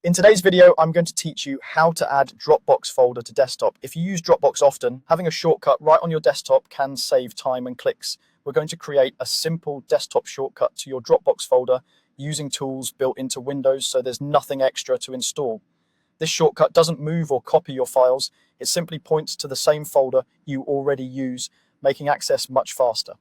In today's video, I'm going to teach you how to add Dropbox folder to desktop. If you use Dropbox often, having a shortcut right on your desktop can save time and clicks. We're going to create a simple desktop shortcut to your Dropbox folder using tools built into Windows, so there's nothing extra to install. This shortcut doesn't move or copy your files. It simply points to the same folder you already use, making access much faster.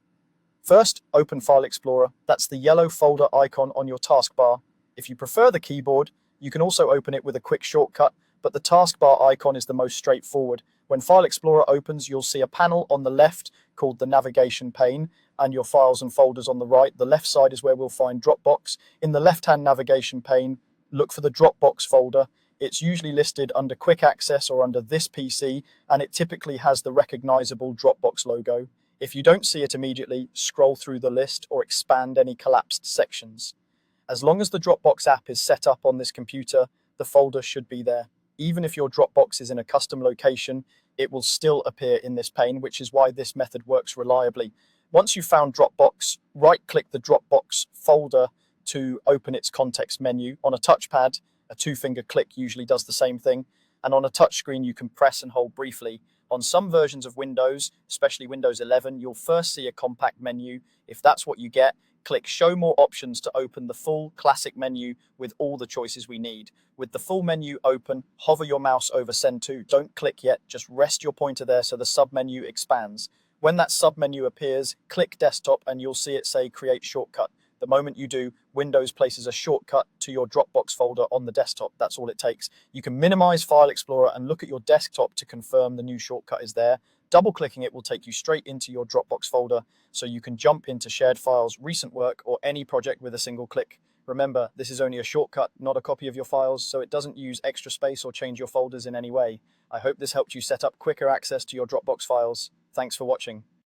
First, open File Explorer. That's the yellow folder icon on your taskbar. If you prefer the keyboard, you can also open it with a quick shortcut, but the taskbar icon is the most straightforward. When File Explorer opens, you'll see a panel on the left called the navigation pane, and your files and folders on the right. The left side is where we'll find Dropbox. In the left-hand navigation pane, look for the Dropbox folder. It's usually listed under Quick Access or under This PC, and it typically has the recognizable Dropbox logo. If you don't see it immediately, scroll through the list or expand any collapsed sections. As long as the Dropbox app is set up on this computer, the folder should be there. Even if your Dropbox is in a custom location, it will still appear in this pane, which is why this method works reliably. Once you've found Dropbox, right-click the Dropbox folder to open its context menu. On a touchpad, a two-finger click usually does the same thing, and on a touchscreen you can press and hold briefly. On some versions of Windows, especially Windows 11, you'll first see a compact menu. If that's what you get, click Show More Options to open the full classic menu with all the choices we need. With the full menu open, hover your mouse over Send To. Don't click yet, just rest your pointer there so the submenu expands. When that submenu appears, click Desktop and you'll see it say Create Shortcut. The moment you do, Windows places a shortcut to your Dropbox folder on the desktop. That's all it takes. You can minimize File Explorer and look at your desktop to confirm the new shortcut is there. Double-clicking it will take you straight into your Dropbox folder, so you can jump into shared files, recent work, or any project with a single click. Remember, this is only a shortcut, not a copy of your files, so it doesn't use extra space or change your folders in any way. I hope this helped you set up quicker access to your Dropbox files. Thanks for watching.